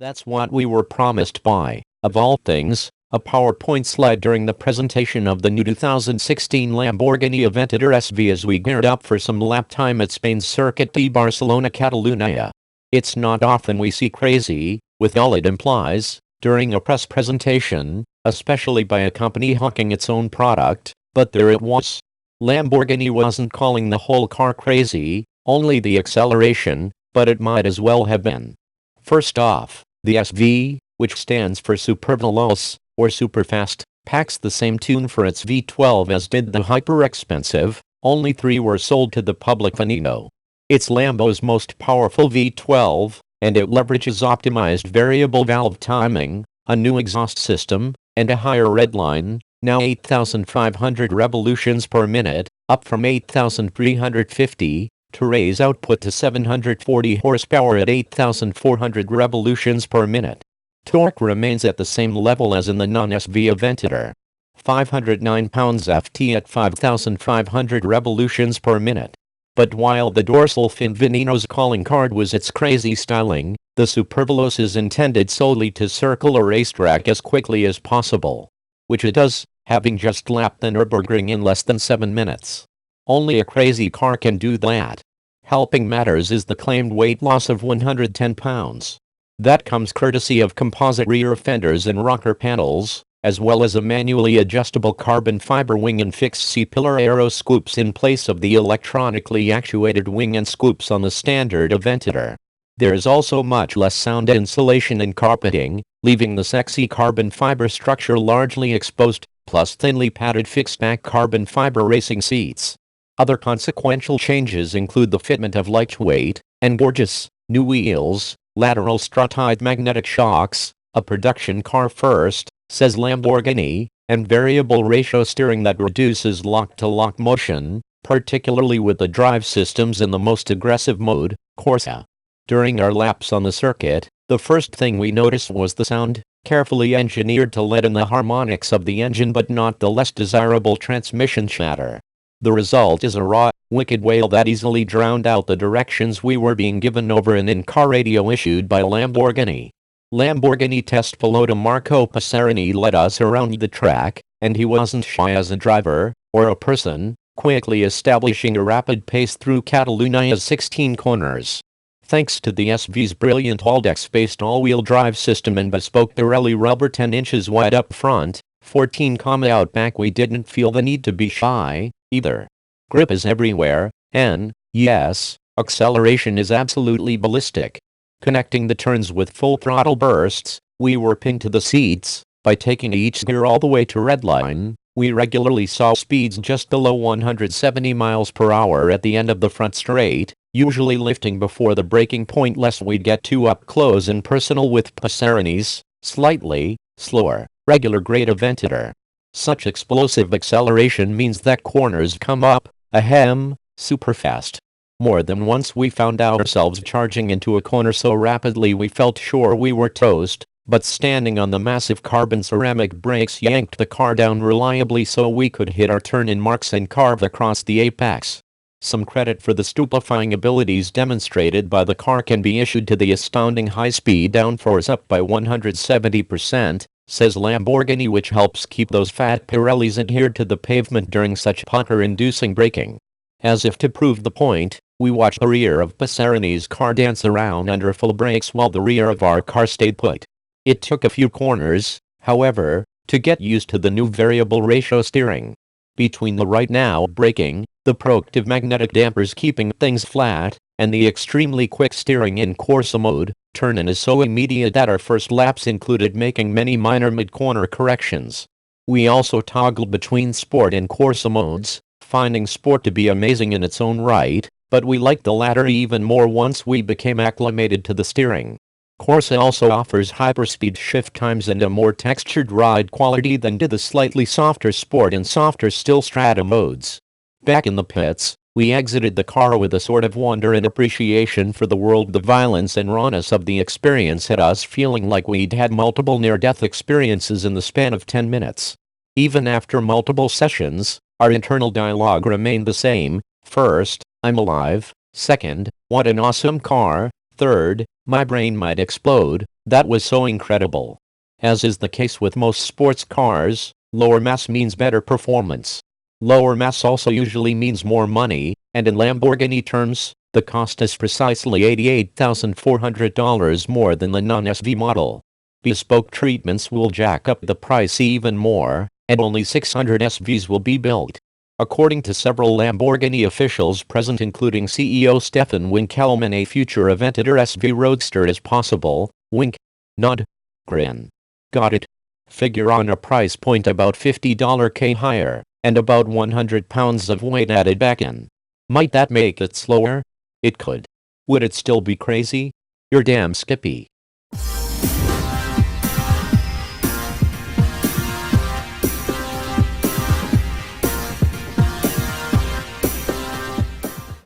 That's what we were promised by, of all things, a PowerPoint slide during the presentation of the new 2016 Lamborghini Aventador SV as we geared up for some lap time at Spain's Circuit de Barcelona Catalunya. It's not often we see crazy, with all it implies, during a press presentation, especially by a company hawking its own product, but there it was. Lamborghini wasn't calling the whole car crazy, only the acceleration, but it might as well have been. First off, the SV, which stands for Super Veloz, or super fast, packs the same tune for its V12 as did the hyper-expensive, only 3 were sold to the public finito. It's Lambo's most powerful V12, and it leverages optimized variable valve timing, a new exhaust system, and a higher redline, now 8,500 revolutions per minute, up from 8,350, to raise output to 740 horsepower at 8,400 revolutions per minute. Torque remains at the same level as in the non-SV Aventador. 509 pounds-ft at 5,500 revolutions per minute. But while the dorsal fin Veneno's calling card was its crazy styling, the Superveloz is intended solely to circle a racetrack as quickly as possible. Which it does, having just lapped the Nürburgring in less than 7 minutes. Only a crazy car can do that. Helping matters is the claimed weight loss of 110 pounds. That comes courtesy of composite rear fenders and rocker panels, as well as a manually adjustable carbon fiber wing and fixed C-pillar aero scoops in place of the electronically actuated wing and scoops on the standard Aventador. There is also much less sound insulation and carpeting, leaving the sexy carbon fiber structure largely exposed, plus thinly padded fixed-back carbon fiber racing seats. Other consequential changes include the fitment of lightweight and gorgeous new wheels, lateral strut-height magnetic shocks, a production car first, says Lamborghini, and variable ratio steering that reduces lock-to-lock motion, particularly with the drive systems in the most aggressive mode, Corsa. During our laps on the circuit, the first thing we noticed was the sound, carefully engineered to let in the harmonics of the engine but not the less desirable transmission chatter. The result is a raw, wicked wail that easily drowned out the directions we were being given over an in-car radio issued by Lamborghini. Lamborghini test pilot Marco Passerini led us around the track, and he wasn't shy as a driver, or a person, quickly establishing a rapid pace through Catalunya's 16 corners. Thanks to the SV's brilliant Haldex-based all-wheel drive system and bespoke Pirelli rubber 10 inches wide up front, 14 out back, we didn't feel the need to be shy, either. Grip is everywhere, and, yes, acceleration is absolutely ballistic. Connecting the turns with full throttle bursts, we were pinned to the seats. By taking each gear all the way to redline, we regularly saw speeds just below 170 miles per hour at the end of the front straight, usually lifting before the braking point lest we'd get too up close and personal with Passerini's slightly slower, regular grade Aventador. Such explosive acceleration means that corners come up, ahem, super fast. More than once we found ourselves charging into a corner so rapidly we felt sure we were toast, but standing on the massive carbon ceramic brakes yanked the car down reliably so we could hit our turn-in marks and carve across the apex. Some credit for the stupefying abilities demonstrated by the car can be issued to the astounding high-speed downforce up by 170%, says Lamborghini, which helps keep those fat Pirellis adhered to the pavement during such pucker-inducing braking. As if to prove the point, we watched the rear of Passerini's car dance around under full brakes while the rear of our car stayed put. It took a few corners, however, to get used to the new variable ratio steering. Between the right now braking, the proactive magnetic dampers keeping things flat, and the extremely quick steering in Corsa mode, turn-in is so immediate that our first laps included making many minor mid-corner corrections. We also toggled between Sport and Corsa modes, finding Sport to be amazing in its own right, but we liked the latter even more once we became acclimated to the steering. Corsa also offers hyperspeed shift times and a more textured ride quality than did the slightly softer Sport and softer still Strata modes. Back in the pits, we exited the car with a sort of wonder and appreciation for the world. The violence and rawness of the experience had us feeling like we'd had multiple near-death experiences in the span of 10 minutes. Even after multiple sessions, our internal dialogue remained the same. First, I'm alive. Second, what an awesome car. Third, my brain might explode. That was so incredible. As is the case with most sports cars, lower mass means better performance. Lower mass also usually means more money, and in Lamborghini terms, the cost is precisely $88,400 more than the non-SV model. Bespoke treatments will jack up the price even more, and only 600 SVs will be built. According to several Lamborghini officials present including CEO Stefan Winkelmann, a future Aventador SV Roadster is possible. Wink. Nod. Grin. Got it. Figure on a price point about $50K higher, and about 100 pounds of weight added back in. Might that make it slower? It could. Would it still be crazy? You're damn skippy.